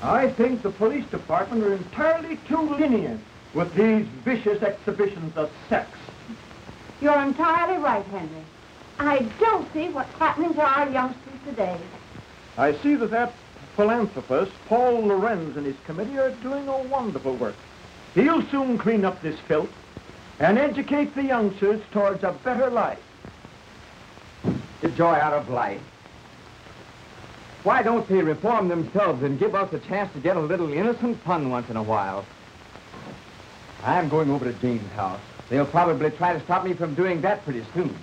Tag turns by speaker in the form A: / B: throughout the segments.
A: I think the police department are entirely too lenient with these vicious exhibitions of sex.
B: You're entirely right, Henry. I don't see what's happening to our youngsters today.
A: I see that philanthropist, Paul Lorenz, and his committee are doing a wonderful work. He'll soon clean up this filth and educate the youngsters towards a better life.
C: The joy out of life. Why don't they reform themselves and give us a chance to get a little innocent fun once in a while? I'm going over to Jane's house. They'll probably try to stop me from doing that pretty soon.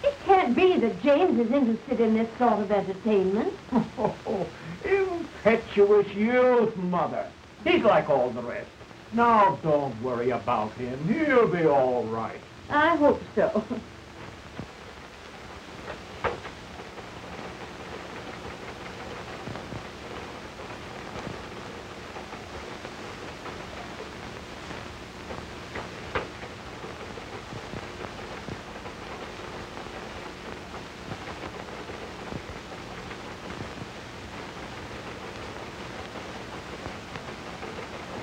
B: It can't be that James is interested in this sort of entertainment.
A: Oh, impetuous youth, Mother. He's like all the rest. Now, don't worry about him. He'll be all right.
B: I hope so.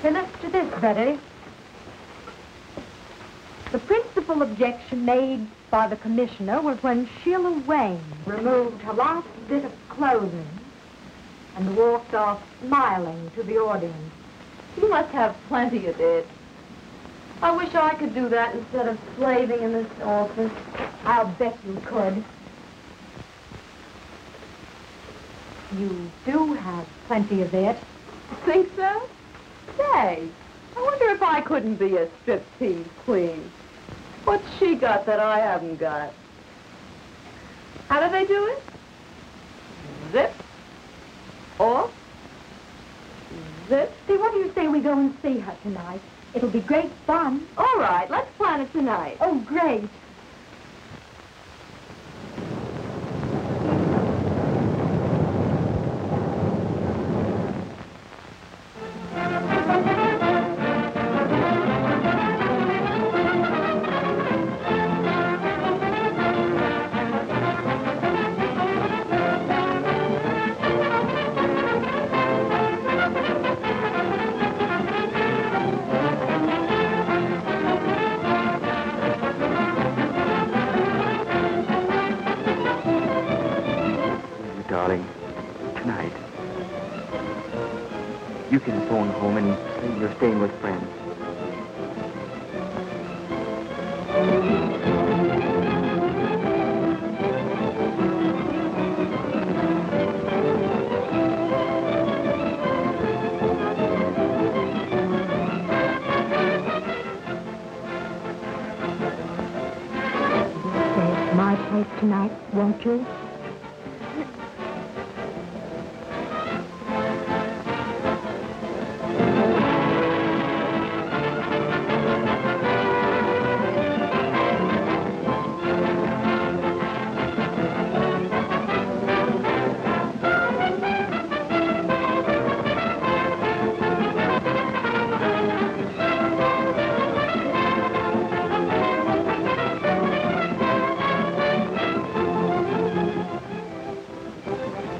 B: Finish to this, Betty. The principal objection made by the commissioner was when Sheila Wayne removed her last bit of clothing and walked off smiling to the audience.
D: You must have plenty of it. I wish I could do that instead of slaving in this office.
B: I'll bet you could. You do have plenty of it.
D: Think so? Say, I wonder if I couldn't be a striptease queen. What's she got that I haven't got? How do they do it? Zip. Off. Zip.
B: See, what do you say we go and see her tonight? It'll be great fun.
D: All right, let's plan it tonight.
B: Oh, great.
C: You can phone home and say you're staying with friends.
B: Stay at my place tonight, won't you?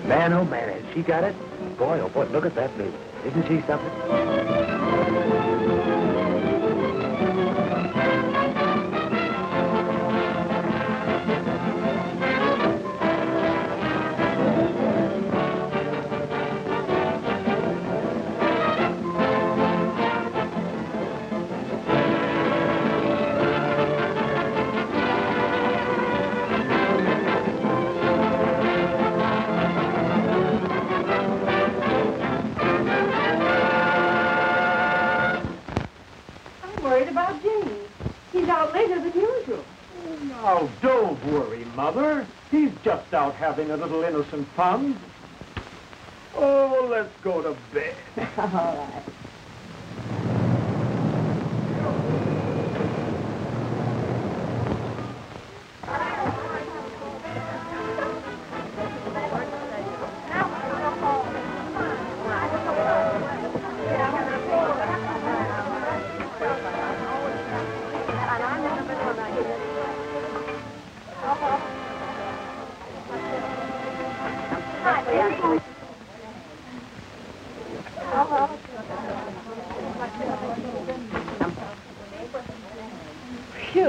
C: Man, oh man, has she got it? Boy, oh boy, look at that baby. Isn't she something?
A: Now, don't worry, Mother. He's just out having a little innocent fun. Oh, let's go to bed.
B: All right.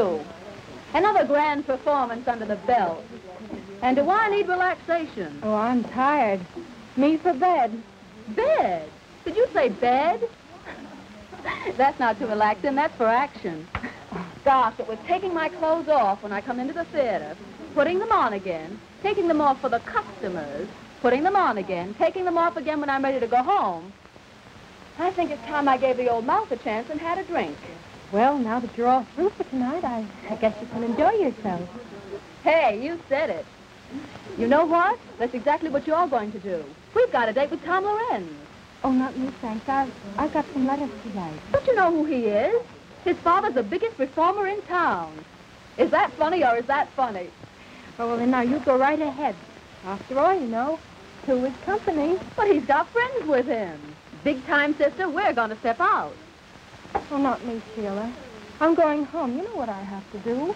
D: too. Another grand performance under the belt. And do I need relaxation?
B: Oh, I'm tired. Me for bed.
D: Bed? Did you say bed? That's not too relaxing. That's for action. Gosh, it was taking my clothes off when I come into the theater, putting them on again, taking them off for the customers, putting them on again, taking them off again when I'm ready to go home. I think it's time I gave the old mouth a chance and had a drink.
B: Well, now that you're all through for tonight, I guess you can enjoy yourself.
D: Hey, you said it. You know what? That's exactly what you're going to do. We've got a date with Tom Lorenz.
B: Oh, not me, thanks. I've got some letters to write.
D: Don't you know who he is? His father's the biggest reformer in town. Is that funny or is that funny?
B: Oh, well, then now you go right ahead. After all, you know, two is company.
D: But he's got friends with him. Big time, sister, we're going to step out.
B: Oh, not me, Sheila. I'm going home. You know what I have to do.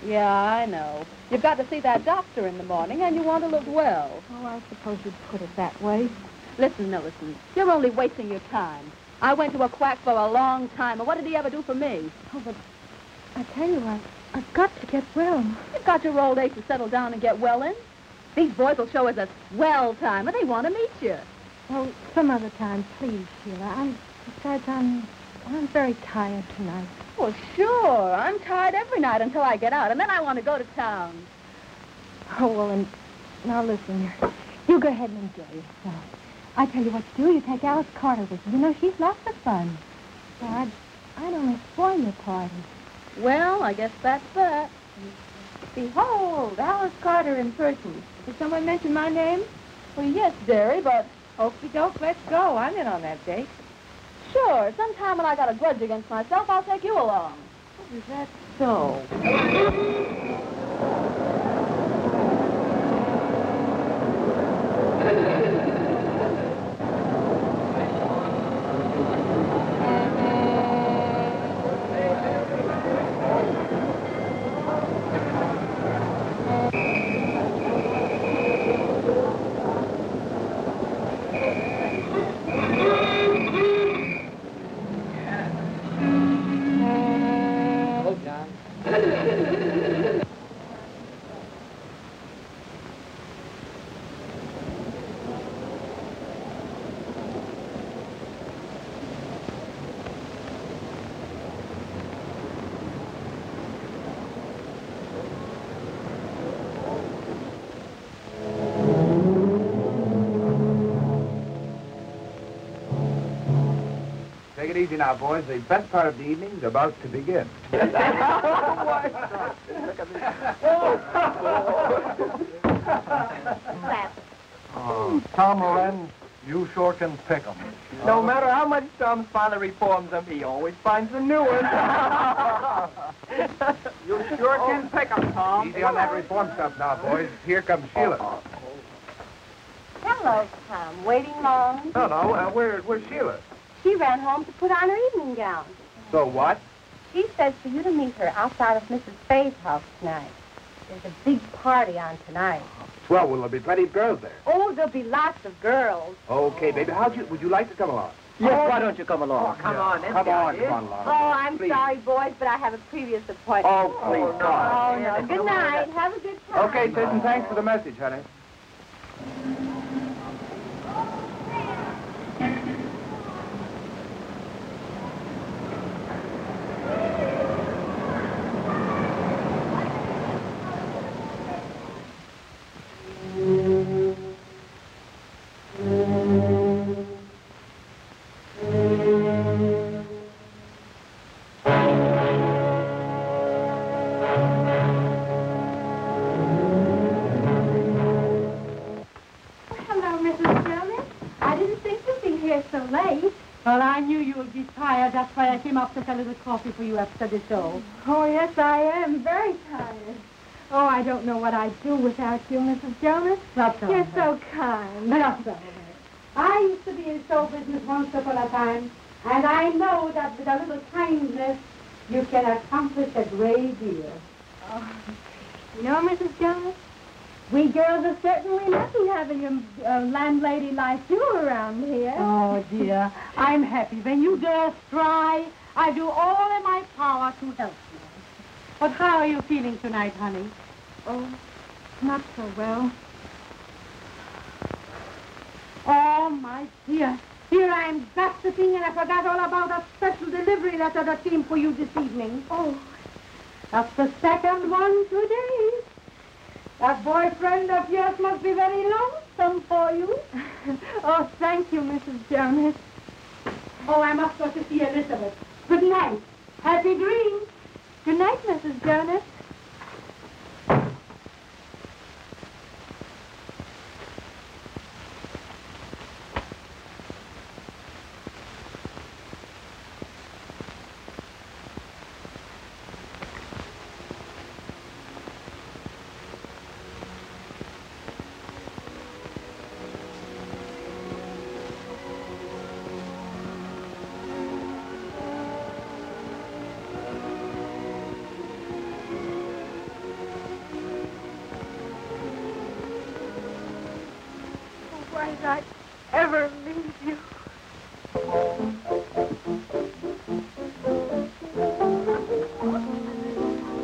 D: Yeah, I know. You've got to see that doctor in the morning, and you want to look well.
B: Oh, I suppose you'd put it that way.
D: Listen, Millicent, you're only wasting your time. I went to a quack for a long time, and what did he ever do for me?
B: Oh, but I tell you, I've got to get well.
D: You've got your old age to settle down and get well in. These boys will show us a swell time, and they want to meet you.
B: Oh, some other time, please, Sheila. Besides, I'm very tired tonight.
D: Well, sure. I'm tired every night until I get out, and then I want to go to town.
B: Oh, well, and now listen, you go ahead and enjoy yourself. I tell you what to do. You take Alice Carter with you. You know, she's lots of fun. So I'd only spoil your party.
D: Well, I guess that's that.
B: Behold, Alice Carter in person. Did someone mention my name?
D: Well, yes, dearie, but...
B: Okey-doke, let's go. I'm in on that date.
D: Sure, sometime when I got a grudge against myself, I'll take you along.
B: Is that so?
E: Take it easy now, boys. The best part of the evening's about to begin.
A: Oh, Tom Lorenz, you sure can pick 'em.
C: No matter how much Tom's father reforms them, he always finds a new one.
E: You sure can pick 'em, Tom. Easy on that reform stuff now, boys. Here comes Sheila.
F: Hello, Tom. Waiting long?
E: No, where's Sheila?
F: She ran home to put on her evening gown.
E: So what?
F: She says for you to meet her outside of Mrs. Faye's house tonight. There's a big party on tonight.
E: Swell, well, there'll be plenty of girls there.
F: Oh, there'll be lots of girls.
E: Okay, baby. Would you like to come along?
C: Yes, why don't you come along?
E: Come on along.
F: Oh, I'm
E: Please.
F: sorry, boys, but I have a previous appointment.
E: Oh, please, God.
F: Oh, no. Good night. Have a good time.
E: Okay, sis, and thanks for the message, honey.
B: Hello, Mrs. Jonas. I didn't think you'd be here so late. Well, I knew you would be tired. That's why I came up to sell a little coffee for you after the show. Oh, yes, I am. Very tired. Oh, I don't know what I'd do without you, Mrs. Jonas. You're so kind. Not so. I used to be in show business once upon a time, and I know that with a little kindness, you can accomplish a great deal. Oh. You know, Mrs. Jonas, we girls are certainly lucky having a landlady like you around here. Oh, dear. I'm happy. When you girls try, I do all in my power to help you. But how are you feeling tonight, honey?
D: Oh, not so well.
B: Oh, my dear. Here I am gossiping, and I forgot all about a special delivery letter that came for you this evening.
D: Oh.
B: That's the second one today. That boyfriend of yours must be very lonesome for you.
D: Oh, thank you, Mrs. Jonas.
B: Oh, I must go to see Elizabeth. Good night. Happy dreams.
D: Good night, Mrs. Jonas. Why did I ever leave you?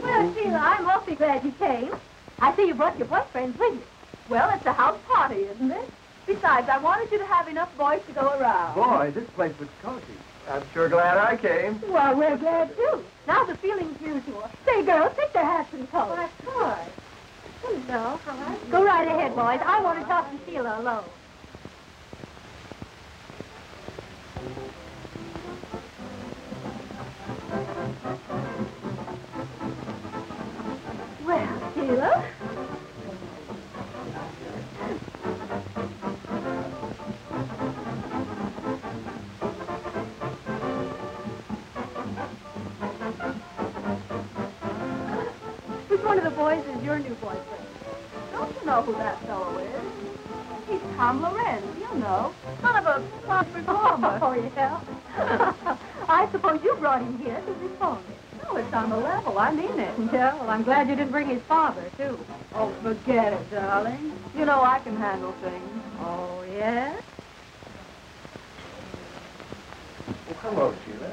G: Well, Sheila, I'm awfully glad you came. I see you brought your boyfriends with you.
D: Well, it's a house party, isn't it? Besides, I wanted you to have enough boys to go around.
C: Boy, this place looks cozy. I'm sure glad I came.
G: Well, we're glad, too. Now the feeling's mutual. Say, girls, take their hats and coats.
B: Why, of course.
G: Hello. How are you? Go right ahead, boys. I want to talk to Sheila alone. Well, Sheila.
D: Which one of the boys is your new boyfriend? Don't you know who that fellow is? He's Tom Lorenz, you know. Son of a class performer.
G: Oh, yeah? I suppose you brought him here to reform it.
D: No, it's on the level. I mean it.
B: Yeah, well, I'm glad you didn't bring his father, too.
D: Oh, forget it, darling. You know I can handle things.
B: Oh, yeah?
E: Oh, hello, Sheila.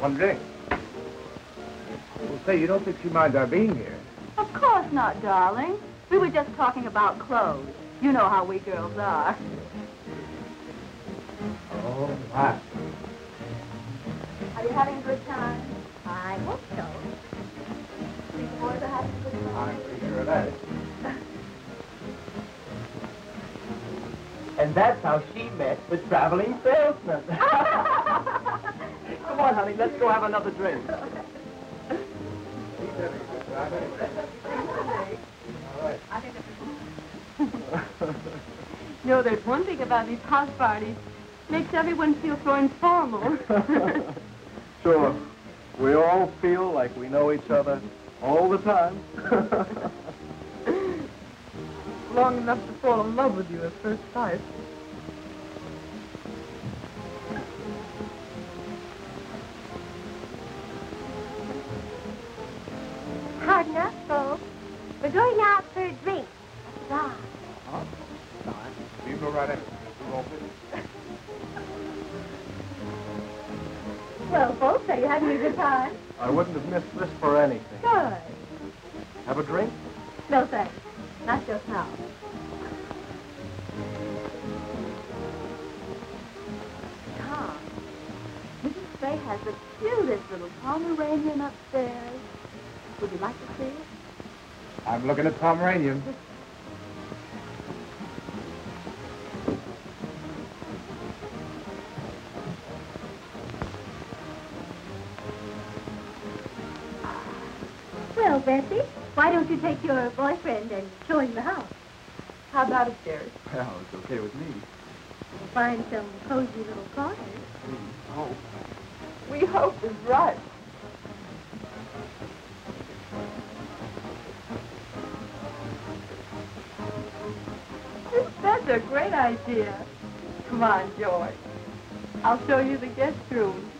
E: One drink. Well, say, you don't think she minds our being here?
D: Of course not, darling. We were just talking about clothes. You know how we girls are.
E: Oh, my.
D: Are you having a good time?
G: I hope so.
D: Think the boys are having a good time?
E: I'm pretty sure of that.
C: And that's how she met the traveling salesman. Come on, honey, let's go have another drink.
E: He's having a good time. All right.
D: You know, there's one thing about these house parties. Makes everyone feel so informal.
A: Sure. We all feel like we know each other all the time.
D: Long enough to fall in love with you at first sight.
G: Hard enough, folks. We're going out for a drink. Right.
E: Huh? You go right ahead. We won't fit.
G: Well, folks, are you having a good time?
A: I wouldn't have missed this for anything.
G: Good.
A: Have a drink?
G: No, thanks. Not just now.
D: Tom, Mrs. Fay has the cutest little Pomeranian upstairs. Would you like to see it?
E: I'm looking at Pomeranian.
G: Well, Bessie, why don't you take your boyfriend and show him the house?
D: How about upstairs?
C: Well, it's okay with me.
G: We'll find some cozy little corners.
C: Oh.
D: We hope is right. That's a great idea. Come on, Joy. I'll show you the guest room.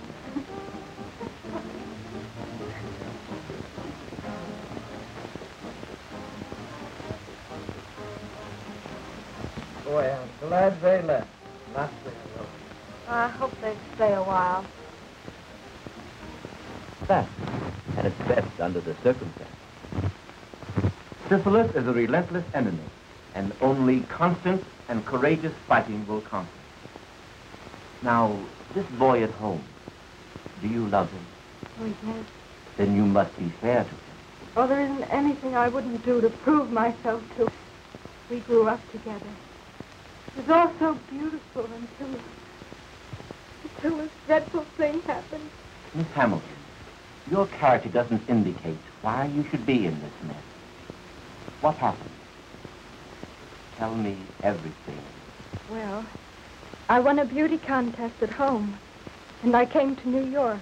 C: Boy, I'm glad they left. Not there, though.
D: I hope they'd stay a while.
C: That.
E: and it's best under the circumstances. Syphilis is a relentless enemy, and only constant and courageous fighting will conquer. Now, this boy at home, do you love him?
B: Oh, yes.
E: Then you must be fair to him.
B: Oh, there isn't anything I wouldn't do to prove myself to. We grew up together. It was all so beautiful until this dreadful thing happened.
E: Miss Hamilton, your character doesn't indicate why you should be in this mess. What happened? Tell me everything.
B: Well, I won a beauty contest at home, and I came to New York.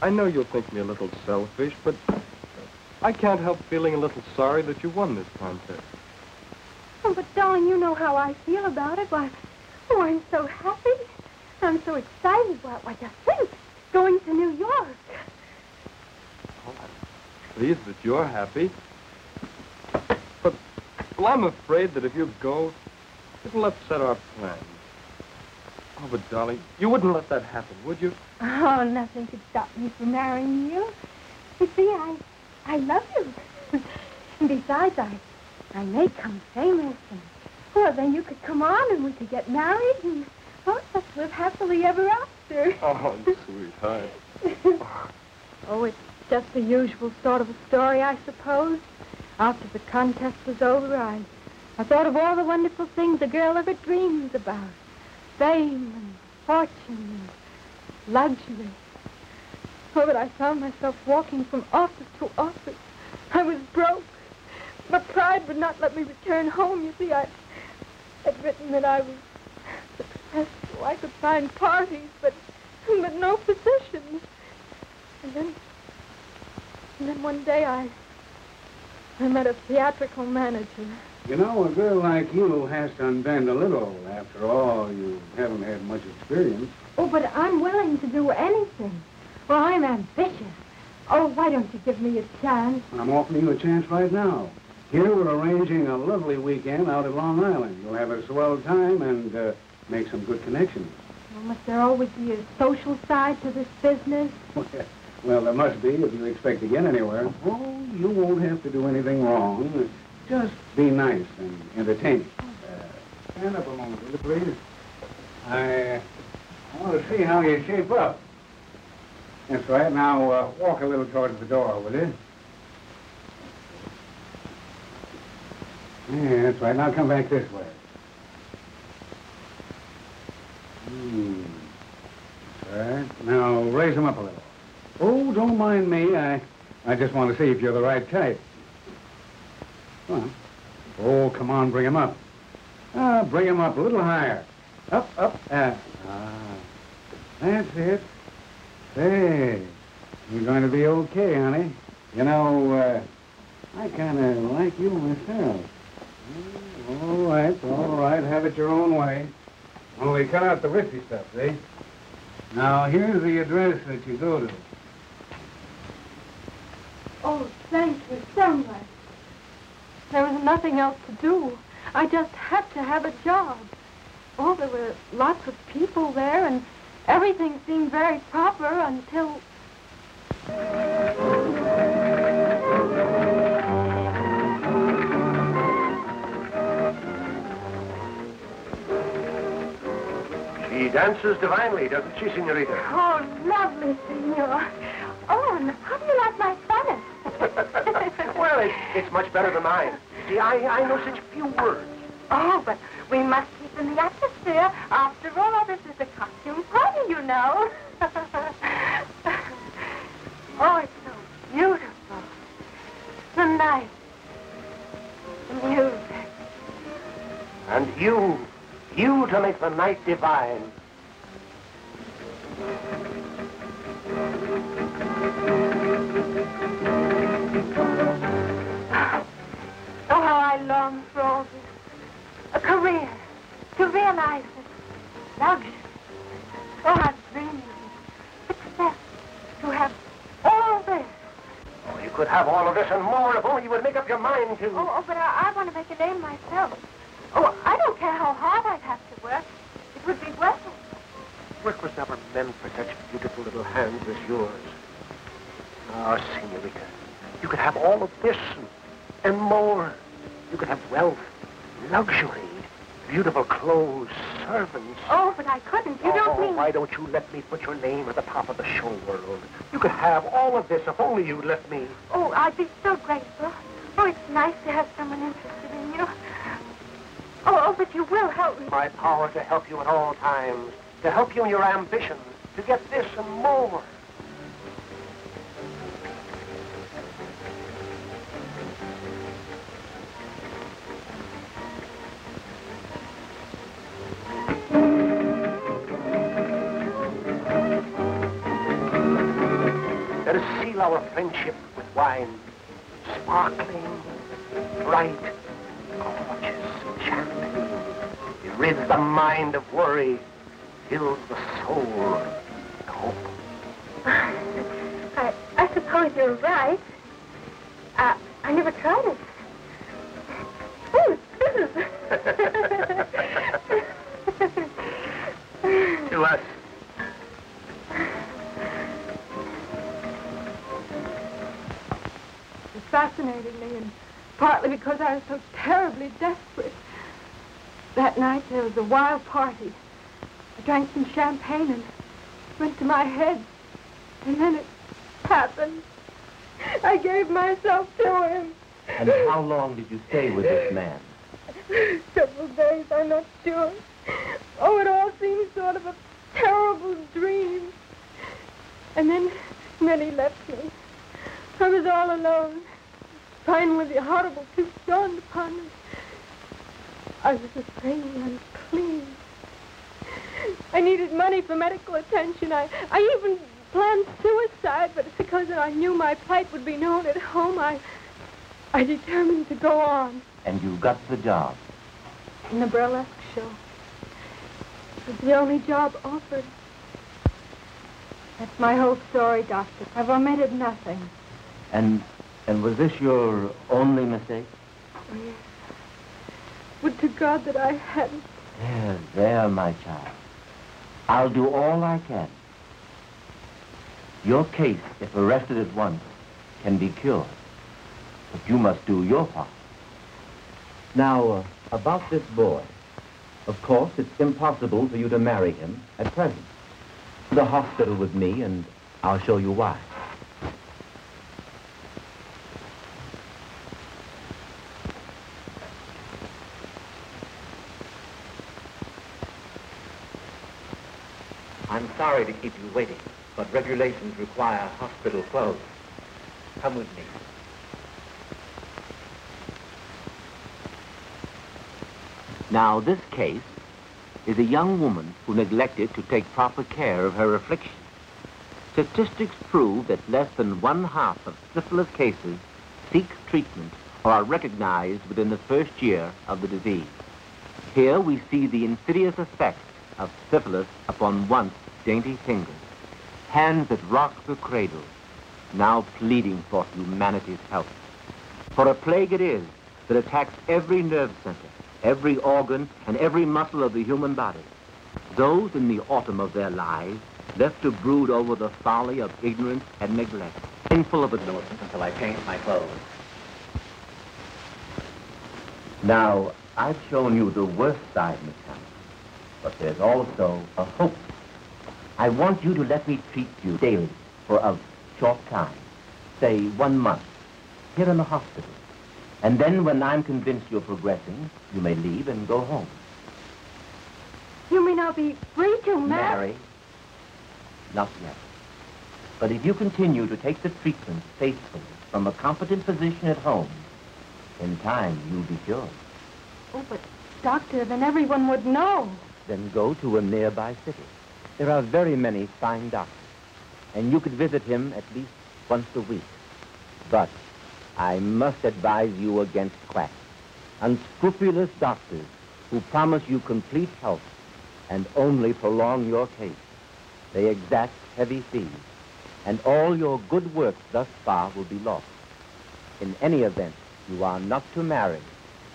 H: I know you'll think me a little selfish, but I can't help feeling a little sorry that you won this contest.
B: Oh, but darling, you know how I feel about it. Why, oh, I'm so happy. I'm so excited. Why, just think, going to New York.
H: Oh, I'm pleased that you're happy. But, well, I'm afraid that if you go, it'll upset our plans. Oh, but, darling, you wouldn't let that happen, would you?
B: Oh, nothing could stop me from marrying you. You see, I love you. And besides, I may come famous. And, well, then you could come on and we could get married and, oh, let's live happily ever after.
H: Oh, sweetheart.
B: Oh, it's just the usual sort of a story, I suppose. After the contest was over, I thought of all the wonderful things a girl ever dreams about. Fame and fortune and luxury. Oh, but I found myself walking from office to office. I was broke. But pride would not let me return home. You see, I'd written that I was successful. I could find parties, but no positions. And then one day I met a theatrical manager.
I: You know, a girl like you has to unbend a little. After all, you haven't had much experience.
B: Oh, but I'm willing to do anything. Well, I'm ambitious. Oh, why don't you give me a chance?
I: I'm offering you a chance right now. Here we're arranging a lovely weekend out at Long Island. You'll have a swell time and make some good connections.
B: Well, must there always be a social side to this business?
I: Well, there must be if you expect to get anywhere. Oh, you won't have to do anything wrong. Just be nice and entertaining. Stand up a moment, will you, please? I want to see how you shape up. That's right. Now, walk a little towards the door, will you? Yeah, that's right. Now come back this way. That's right. Now, raise them up a little. Oh, don't mind me. I just want to see if you're the right type. Come on. Oh, come on, bring him up. Bring him up a little higher. Up. That's it. Say, you're going to be okay, honey. You know, I kind of like you myself. All right. Have it your own way. Only cut out the risky stuff, see? Now, here's the address that you go to.
B: Oh, thank you so much. There was nothing else to do. I just had to have a job. Oh, there were lots of people there, and everything seemed very proper until...
E: She dances divinely, doesn't she, Senorita?
B: Oh, lovely, senor. Oh, and how do you like my Spanish?
E: Well, it's much better than mine. See, I know such few words.
B: Oh, but we must keep in the atmosphere. After all, this is a costume party, you know. Oh, it's so beautiful. The night. The music.
E: And you to make the night divine.
B: Oh, how I long for all this. A career. To realize it. Luxury. Oh, I've dreamed of it. Success. To have all this.
E: Oh, you could have all of this and more if only you would make up your mind to...
B: Oh, but I want to make a name myself. Oh, I don't care how hard I'd have to work. It would be worth it.
E: Work was never meant for such beautiful little hands as yours.
J: Ah, senorita, you could have all of this and more. You could have wealth, luxury, beautiful clothes, servants.
G: Oh, but I couldn't. You don't mean...
J: Why don't you let me put your name at the top of the show world? You could have all of this if only you'd let me.
G: Oh, I'd be so grateful. Oh, it's nice to have someone interested in you. Oh, but you will help me.
J: My power to help you at all times, to help you in your ambitions, to get this and more. Let us seal our friendship with wine, sparkling, bright, gorgeous champagne. It rids the mind of worry, fills the soul with hope.
G: I suppose you're right. I never tried it. Oh, this is...
J: To us.
B: It fascinated me, and partly because I was so terribly desperate. That night there was a wild party. I drank some champagne and it went to my head. And then it happened. I gave myself to him.
E: And how long did you stay with this man?
B: Several days, I'm not sure. Oh, it all seemed sort of a terrible dream. And then he left me. I was all alone. Finally, the horrible truth dawned upon me. I was afraid and unclean. I needed money for medical attention. I even planned suicide, but because I knew my plight would be known at home, I determined to go on.
E: And you got the job?
B: In the burlesque show. It was the only job offered. That's my whole story, Doctor. I've omitted nothing.
E: And was this your only mistake?
B: Oh, yes. Would to God that I hadn't.
E: There, my child. I'll do all I can. Your case, if arrested at once, can be cured. But you must do your part. Now, about this boy. Of course, it's impossible for you to marry him at present. To the hospital with me, and I'll show you why.
K: I'm sorry to keep you waiting, but regulations require hospital clothes. Come with me.
E: Now, this case is a young woman who neglected to take proper care of her affliction. Statistics prove that less than 1/2 of syphilis cases seek treatment or are recognized within the first year of the disease. Here we see the insidious effect of syphilis upon once dainty fingers, hands that rock the cradle, now pleading for humanity's help. For a plague it is that attacks every nerve center, every organ, and every muscle of the human body. Those in the autumn of their lives left to brood over the folly of ignorance and neglect, painful of innocence
K: Until I change my clothes.
E: Now, I've shown you the worst side, Miss Hammond, but there's also a hope. I want you to let me treat you daily for a short time, say 1 month, here in the hospital. And then when I'm convinced you're progressing, you may leave and go home.
B: You mean I'll be free to
E: Marry? Not yet. But if you continue to take the treatment faithfully from a competent physician at home, in time you'll be cured.
B: Oh, but, Doctor, then everyone would know.
E: Then go to a nearby city. There are very many fine doctors, and you could visit him at least once a week. But I must advise you against quacks, unscrupulous doctors who promise you complete health and only prolong your case. They exact heavy fees, and all your good work thus far will be lost. In any event, you are not to marry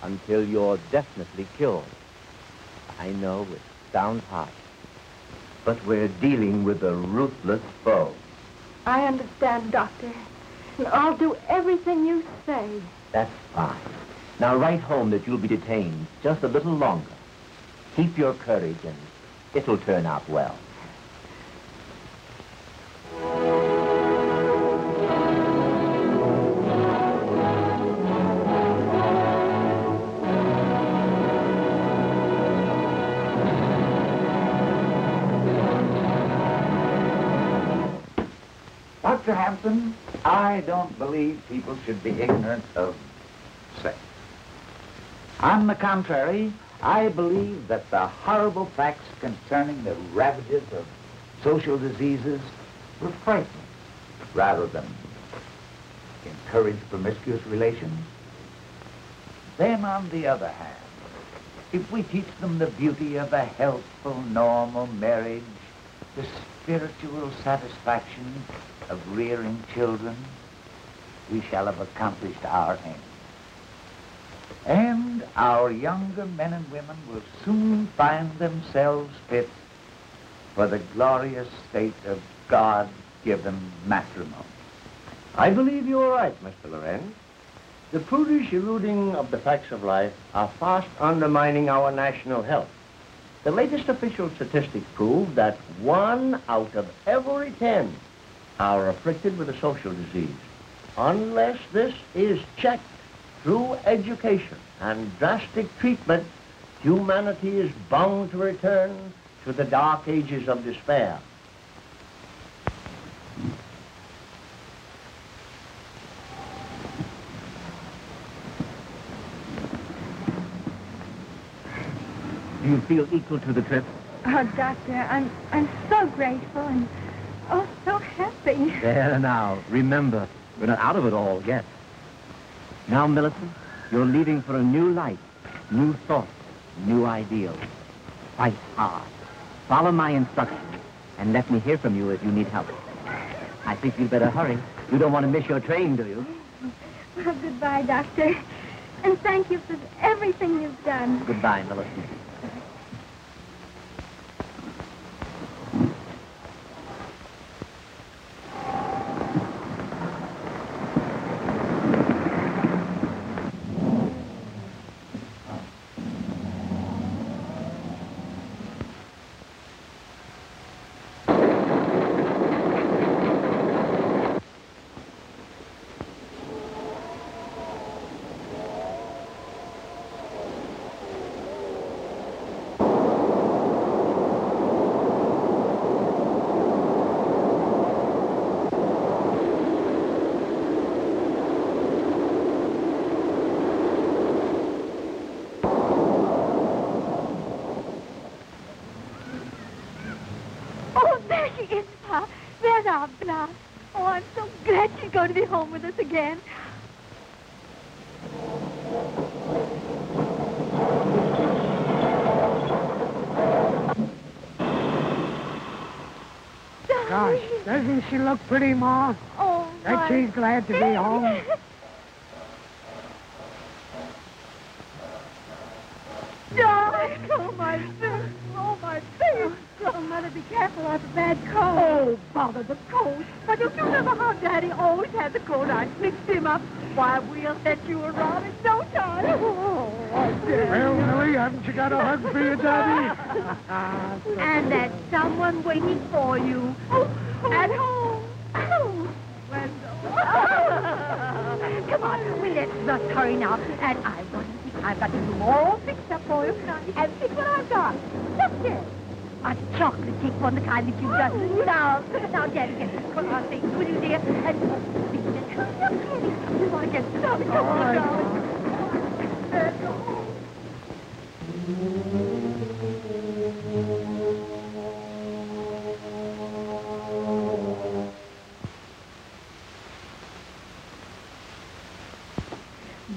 E: until you're definitely cured. I know it sounds harsh, but we're dealing with a ruthless foe.
G: I understand, Doctor. And I'll do everything you say.
E: That's fine. Now write home that you'll be detained just a little longer. Keep your courage and it'll turn out well.
L: Dr. Hampton, I don't believe people should be ignorant of sex. On the contrary, I believe that the horrible facts concerning the ravages of social diseases will frighten rather than encourage promiscuous relations. Then, on the other hand, if we teach them the beauty of a healthful, normal marriage, the spiritual satisfaction of rearing children, we shall have accomplished our aim. And our younger men and women will soon find themselves fit for the glorious state of God-given matrimony.
J: I believe you are right, Mr. Lorenz. The prudish eluding of the facts of life are fast undermining our national health. The latest official statistics prove that 1 out of every 10 are afflicted with a social disease. Unless this is checked through education and drastic treatment, humanity is bound to return to the dark ages of despair.
E: Do you feel equal to the trip?
G: Oh, Doctor, I'm so grateful and, oh, so happy.
E: There now. Remember, we're not out of it all yet. Now, Millicent, you're leaving for a new life, new thoughts, new ideals. Fight hard. Follow my instructions, and let me hear from you if you need help. I think you'd better hurry. You don't want to miss your train, do you?
G: Well, goodbye, Doctor. And thank you for everything you've done.
E: Goodbye, Millicent.
G: Oh, I'm so glad she's going to be home with us again.
M: Gosh, doesn't she look pretty, Ma?
G: Oh,
M: Bet she's glad to be home.
G: Darling, oh, my face. Oh, my face. Oh, Mother, be careful. I have a bad cold. Oh, bother the cold. Why, don't you remember how Daddy always had the cold? I mixed him up. Why, we'll set you around in no time. Oh,
M: Well, Millie, haven't you got a hug for your daddy?
G: And there's someone waiting for you. At home. Oh, Wendell. Come on, let's hurry now. And I've got the room all fixed up for you. And see what I've got. Look there. A chocolate cake, one the kind that you just love. Now, Daddy, get this cook on things, will you, dear? And you want to get started. Come on, darling.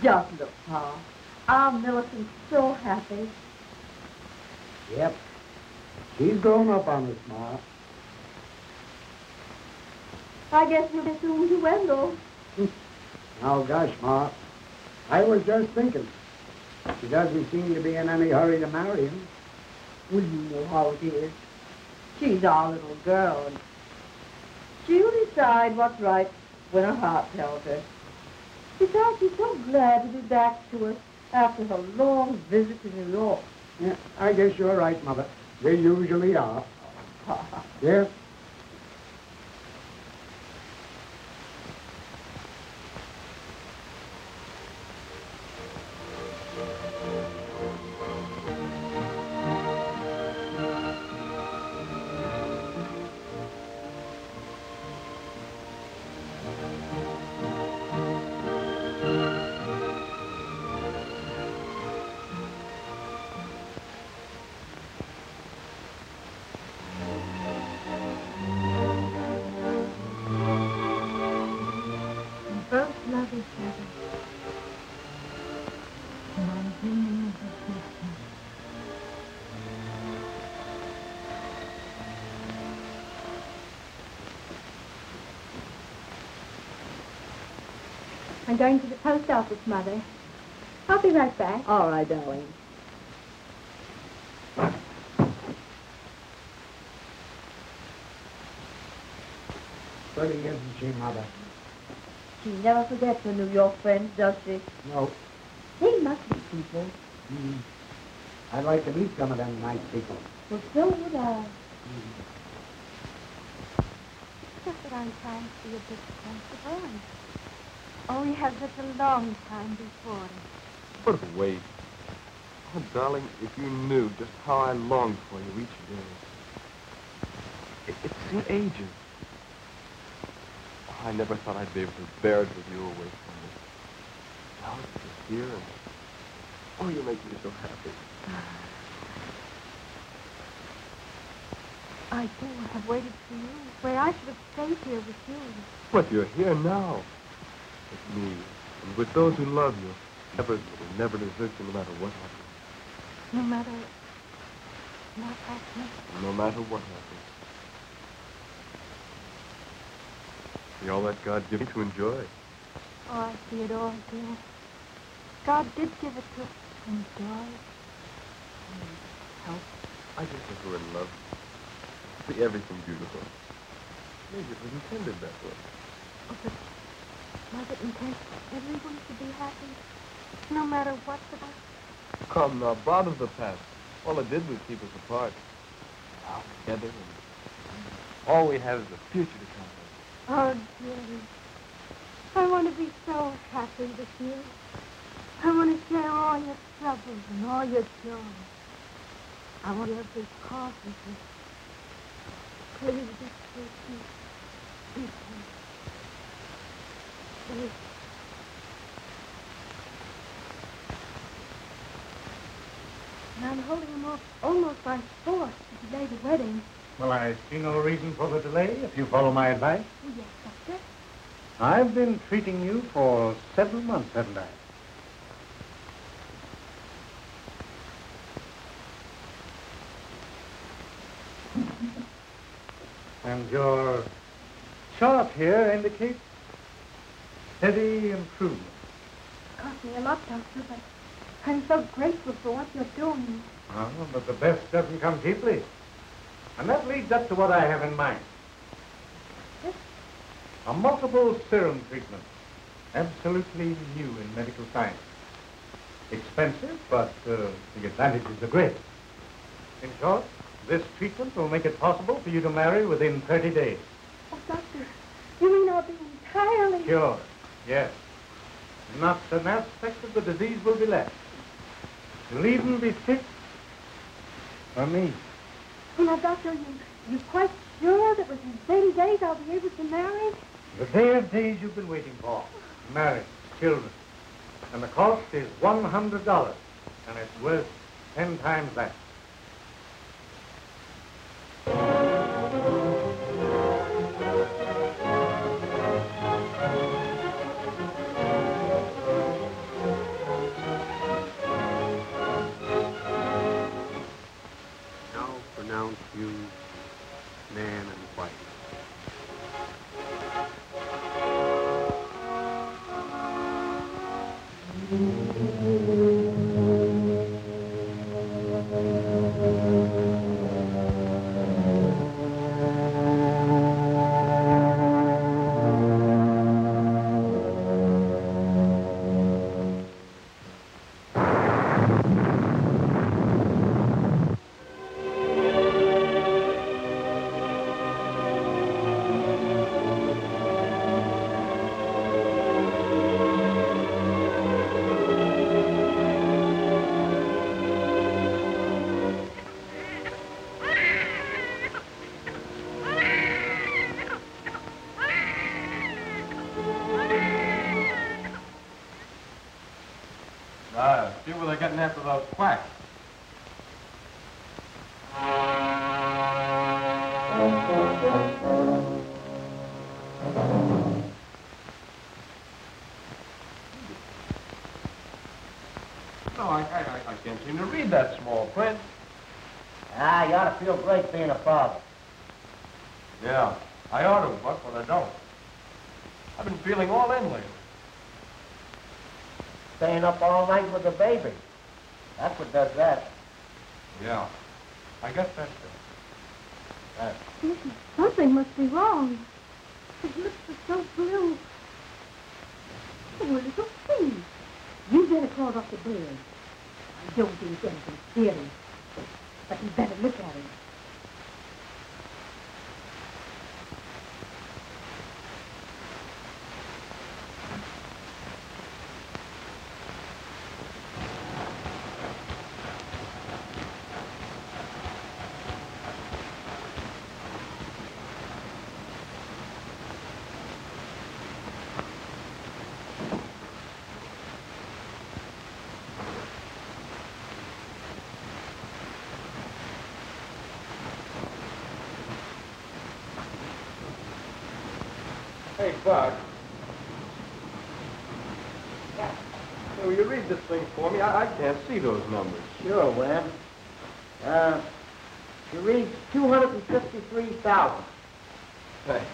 G: Just look, Pa. Our Millicent's so happy.
I: Yep. She's grown up on us, Ma.
G: I guess we'll be soon to Wendell.
I: Oh, gosh, Ma. I was just thinking. She doesn't seem to be in any hurry to marry him.
G: Well, you know how it is. She's our little girl, and
D: She'll decide what's right when her heart tells her. Besides, she's so glad to be back to us after her long visit to New York.
I: Yeah, I guess you're right, Mother. They usually are. Yes?
G: Both love each other. And I'm dreaming of the future.
B: I'm going to the post office, Mother. I'll be right back.
D: All right, darling.
I: Pretty, isn't she, Mother?
D: She never forgets her New York friends, does she?
I: No.
D: They must be people.
I: I'd like to meet some of them nice people.
D: Well, so would I.
G: Just that I'm trying to be a bit sensible. Oh, we have such a long time before us.
H: What a waste. Oh, darling, if you knew just how I longed for you each day. It seemed ages. I never thought I'd be able to bear it with you away from me. Now it's just here, and oh, you make me so happy.
G: I too have waited for you, where I should have stayed here with you.
H: But you're here now, with me, and with those who love you. Will never desert you, no matter what happens.
G: No matter what happens.
H: No matter what happens. See all that God gave me to enjoy.
G: Oh, I see it all, dear. God did give it to us to enjoy.
H: Help. I just think we're in love. See everything beautiful. Maybe it was intended that way.
G: Oh, but was it intended for everyone to be happy? No matter what's about?
H: Come now, bother the past. All it did was keep us apart. Now together, and all we have is the future to come.
G: Oh, dearie. I want to be so happy with you. I want to share all your troubles and all your joy. I want your big coffee. Please, just take me. Please. Please. And I'm holding him off almost by force to delay the wedding.
M: Well, I see no reason for the delay if you follow my advice.
G: Oh, yes, Doctor.
M: I've been treating you for 7 months, haven't I? And your chart here indicates steady improvement.
B: It cost me a lot, Doctor, but I'm so grateful for what you're doing.
M: Oh, but the best doesn't come cheaply. And that leads up to what I have in mind.
B: Yes?
M: A multiple serum treatment. Absolutely new in medical science. Expensive, but the advantages are great. In short, this treatment will make it possible for you to marry within 30 days.
B: Oh, Doctor, you mean I'll be entirely...
M: Sure, yes. Not an aspect of the disease will be left. You'll even be fit for me.
B: Oh, now, Doctor, you're quite sure that within 30 days I'll be able to marry?
M: The day of days you've been waiting for. Marriage, children. And the cost is $100. And it's worth 10 times that.
I: Now pronounce you man and wife.
H: chasing after those quacks. No, I can't seem to read that small print.
J: Ah, you ought to feel great being a father.
H: Yeah, I ought to, Buck, but I don't. I've been feeling all in lately.
J: Staying up all night with the baby. That's what does that.
H: Yeah, I guess that's it.
B: Listen, something must be wrong. His lips are so blue. Oh, little please. You better crawl off the bed. I don't think anything serious. But you better look at him.
H: Hey, Buck. Hey, will you read this thing for me? I can't see those numbers.
J: Sure, Webb. You read 253,000.
H: Thanks.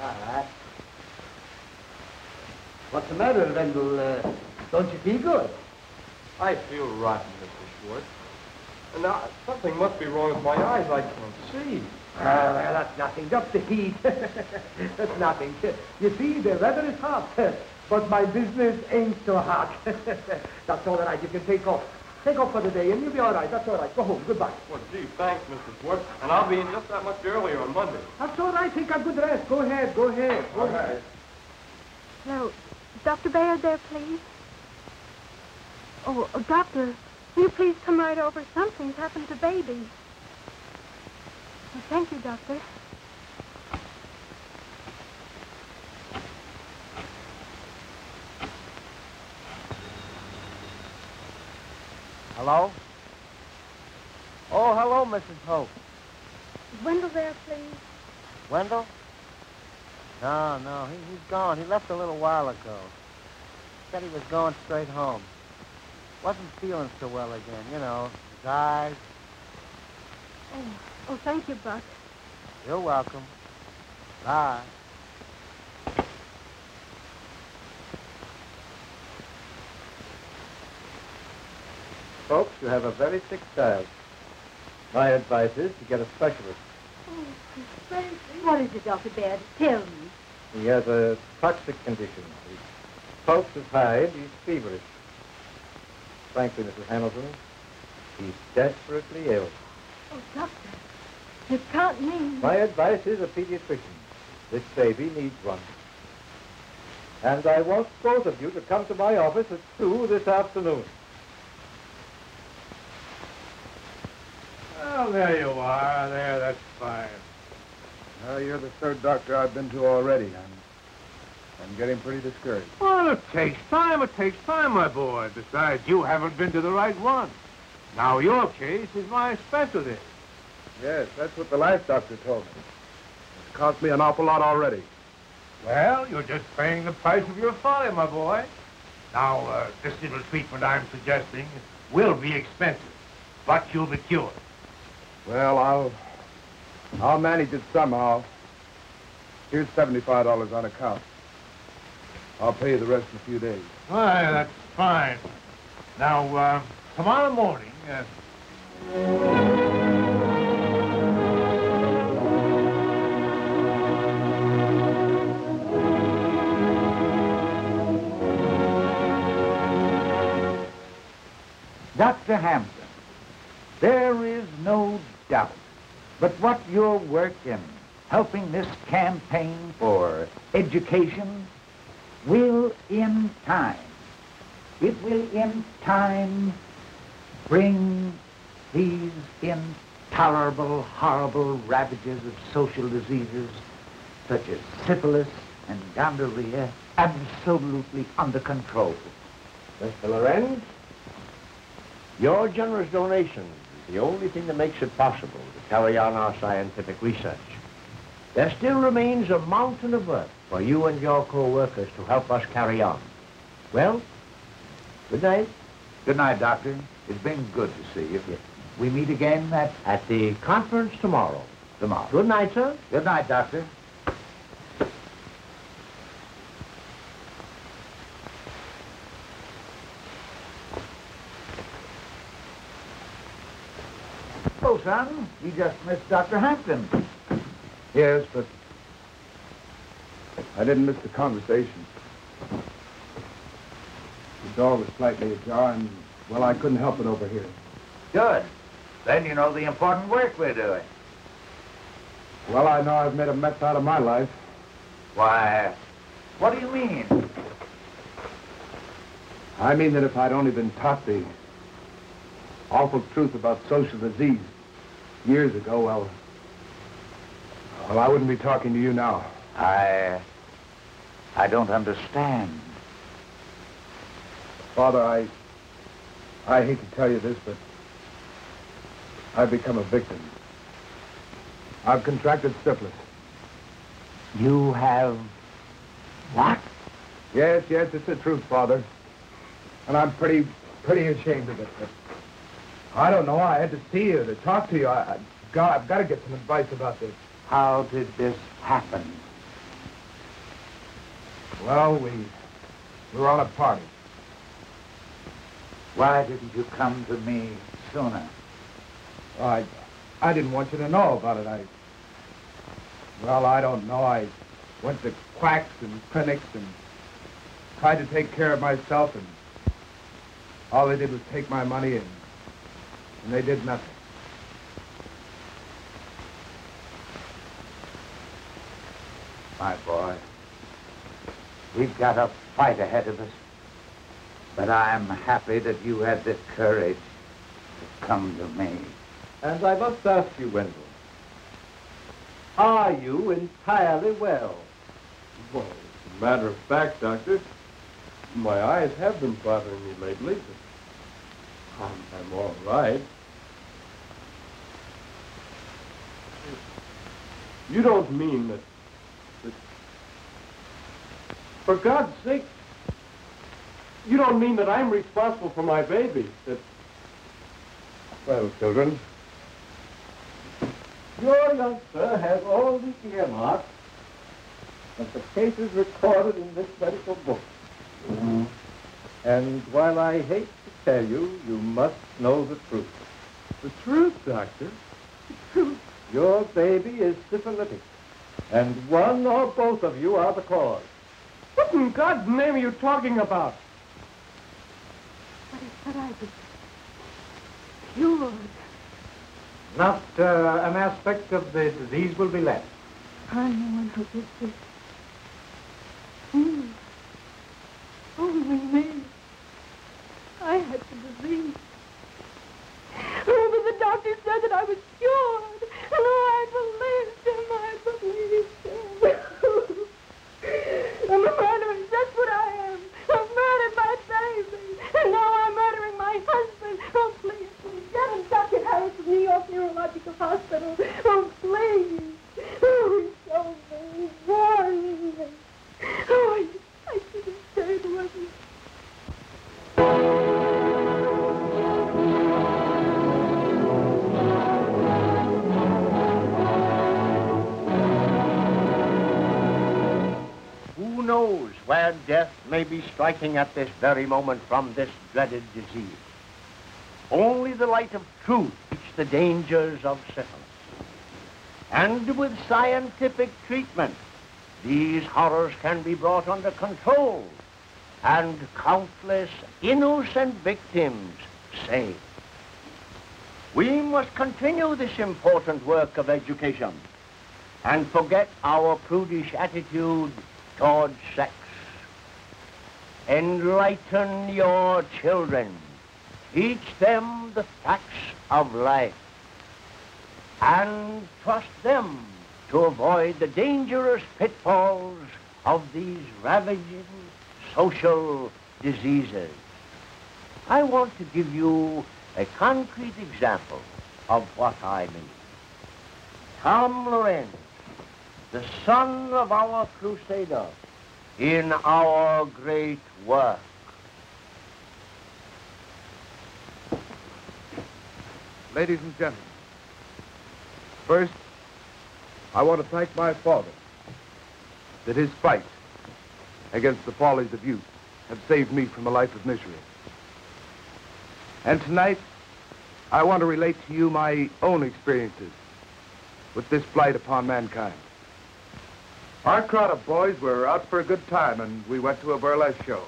J: All right. What's the matter, Wendell? Don't you feel good?
H: I feel rotten, Mr. Schwartz. And now, something must be wrong with my eyes. I can't see.
J: Well, that's nothing. Just the heat. That's nothing. You see, the weather is hot, but my business ain't so hot. That's all right. You can take off. Take off for the day, and you'll be all right. That's all right. Go home. Goodbye.
H: Well, gee, thanks, Mr. Schwartz. And I'll be in just that much earlier on Monday.
J: That's all right. Take a good rest. Go ahead. Go ahead. Go ahead.
B: No, Dr. Baird there, please. Oh, Doctor, will you please come right over? Something's happened to baby. Oh, thank you, Doctor.
J: Hello? Oh, hello, Mrs. Hope.
B: Is Wendell there, please?
J: Wendell? No, he's gone. He left a little while ago. Said he was going straight home. Wasn't feeling so well again, you know, his eyes.
B: Oh, thank you, Buck.
J: You're welcome. Bye.
M: Folks, you have a very sick child. My advice is to get a specialist.
B: Oh, what is it, Dr. Baird? Tell me.
M: He has a toxic condition. His pulse is high and he's feverish. Frankly, Mrs. Hamilton, he's desperately ill.
B: Oh, Doctor, you can't mean...
M: My advice is a pediatrician. This baby needs one. And I want both of you to come to my office at 2 this afternoon.
N: Well, there you are. There, that's fine. Well, you're the third doctor I've been to already. I'm getting pretty discouraged. Well, it takes time, my boy. Besides, you haven't been to the right one. Now, your case is my specialty. Yes, that's what the last doctor told me. It's cost me an awful lot already. Well, you're just paying the price of your folly, my boy. Now, this little treatment I'm suggesting will be expensive, but you'll be cured. Well, I'll manage it somehow. Here's $75 on account. I'll pay you the rest in a few days. Why, that's fine. Now, tomorrow morning,
L: Dr. Hampton, there is no doubt but what your work in helping this campaign for education will in time, bring these intolerable, horrible ravages of social diseases such as syphilis and gonorrhea absolutely under control.
M: Mr. Lorenz,
J: Your generous donation is the only thing that makes it possible to carry on our scientific research. There still remains a mountain of work for you and your co-workers to help us carry on. Well, good night.
L: Good night, Doctor. It's been good to see you.
J: Yes.
L: We meet again
J: At the conference tomorrow.
L: tomorrow.
J: Good night, sir.
L: Good night, Doctor. Oh, son, you just missed Dr. Hampton.
N: Yes, but I didn't miss the conversation. The door was slightly ajar, and, well, I couldn't help it over here.
L: Good. Then you know the important work we're doing.
N: Well, I know I've made a mess out of my life.
L: Why, what do you mean?
N: I mean that if I'd only been taught the awful truth about social disease years ago, well, I wouldn't be talking to you now.
L: I don't understand.
N: Father, I hate to tell you this, but I've become a victim. I've contracted syphilis.
L: You have what?
N: Yes, it's the truth, Father. And I'm pretty ashamed of it. But I don't know. I had to see you, to talk to you. I've got to get some advice about this.
L: How did this happen?
N: Well, we were on a party.
L: Why didn't you come to me sooner?
N: I didn't want you to know about it. I don't know. I went to quacks and clinics and tried to take care of myself, and all they did was take my money, and they did nothing.
L: My boy, we've got a fight ahead of us. But I'm happy that you had the courage to come to me.
H: And I must ask you, Wendell, are you entirely well? Well, as a matter of fact, Doctor, my eyes have been bothering me lately, but I'm all right. You don't mean that... For God's sake, you don't mean that I'm responsible for my baby, that... Well, children, your youngster has all the earmarks of the cases recorded in this medical book. And while I hate to tell you, you must know the truth. The truth, Doctor? The truth. Your baby is syphilitic, and one or both of you are the cause. What in God's name are you talking about?
B: But I was cured.
M: Not an aspect of the disease will be left.
B: I'm the one who did this. Only me. I had the disease. Oh, but the doctor said that I was cured. And I believed him. I'm a murderer. That's what I am. I've murdered my baby. And now I'm murdering my husband. Oh, please, get him Dr. Harris from New York Neurological Hospital. Oh, please. Oh, show me. Warn me. Oh, I should have stayed with him.
J: Who knows where death may be striking at this very moment from this dreaded disease? Only the light of truth teaches the dangers of syphilis. And with scientific treatment, these horrors can be brought under control and countless innocent victims saved. We must continue this important work of education and forget our prudish attitude towards sex. Enlighten your children. Teach them the facts of life. And trust them to avoid the dangerous pitfalls of these ravaging social diseases. I want to give you a concrete example of what I mean. Tom Lorenz, the son of our crusader, in our great work.
N: Ladies and gentlemen, first, I want to thank my father that his fight against the follies of youth have saved me from a life of misery. And tonight, I want to relate to you my own experiences with this blight upon mankind. Our crowd of boys were out for a good time, and we went to a burlesque show.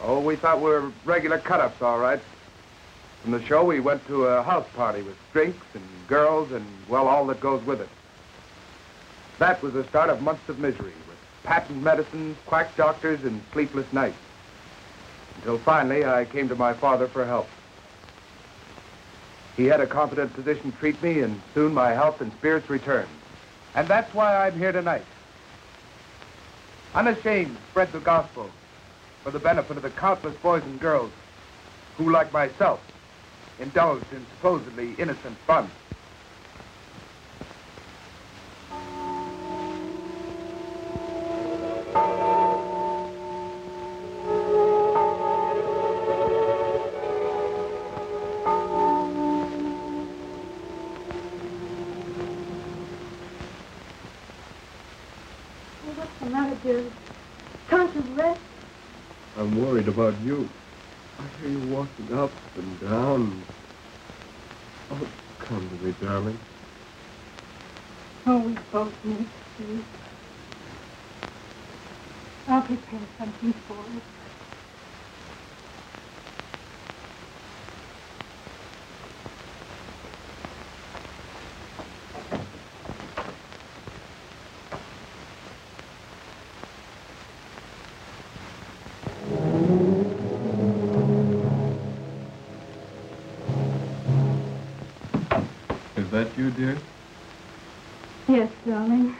N: Oh, we thought we were regular cut-ups, all right. From the show, we went to a house party with drinks and girls and, well, all that goes with it. That was the start of months of misery, with patent medicines, quack doctors, and sleepless nights. Until finally, I came to my father for help. He had a competent physician treat me, and soon my health and spirits returned. And that's why I'm here tonight. Unashamed to spread the gospel for the benefit of the countless boys and girls who, like myself, indulged in supposedly innocent fun.
B: What's the matter, dear? Can't you rest?
H: I'm worried about you. I hear you walking up and down. Oh, come to me, darling.
B: Oh, we both need sleep. I'll prepare something for us.
H: Is that you, dear?
B: Yes, darling.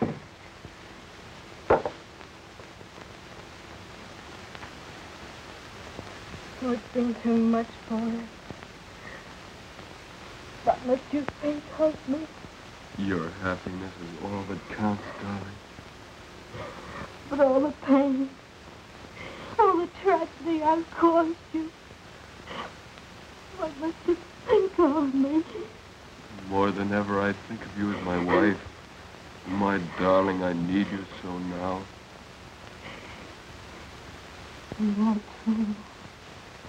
B: Oh, it's been too much for us. But let your faith help me.
H: Your happiness is all that counts, darling.
B: But all the pain, all the tragedy I've caused you, what must you think of me?
H: More than ever, I think of you as my wife. My darling, I need you so now.
B: And I too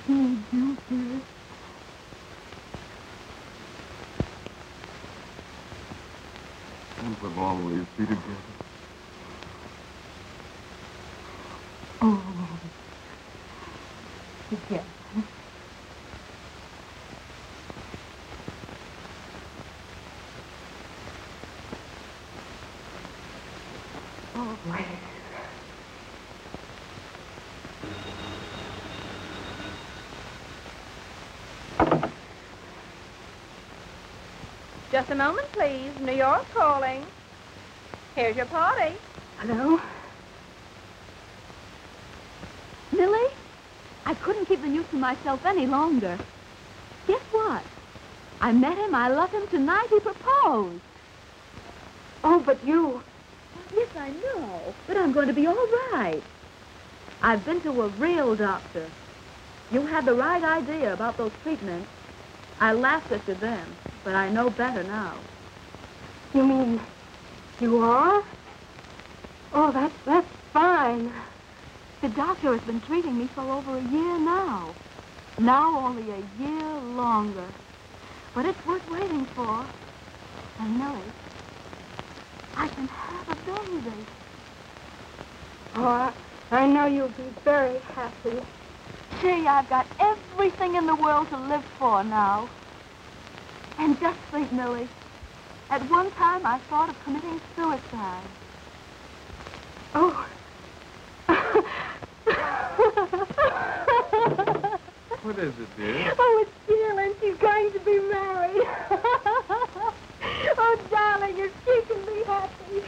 B: need you, dear.
H: And we'll always be together.
B: Always together. Always.
D: Just a moment, please. New York calling. Here's your party.
B: Hello?
O: Millie, I couldn't keep the news to myself any longer. Guess what? I met him, I love him tonight, he proposed.
B: Oh, but you...
O: Yes, I know, but I'm going to be all right. I've been to a real doctor. You had the right idea about those treatments. I laughed at you then, but I know better now.
B: You mean you are? Oh, that's fine.
O: The doctor has been treating me for over a year now. Now only a year longer. But it's worth waiting for. And Millie, I can have a baby.
B: Oh, I know you'll be very happy.
O: Gee, I've got everything in the world to live for now. And just think, Millie, at one time I thought of committing suicide.
B: Oh.
H: What is it, dear?
B: Oh, it's Jill, and she's going to be married. Oh, darling, if she can be happy,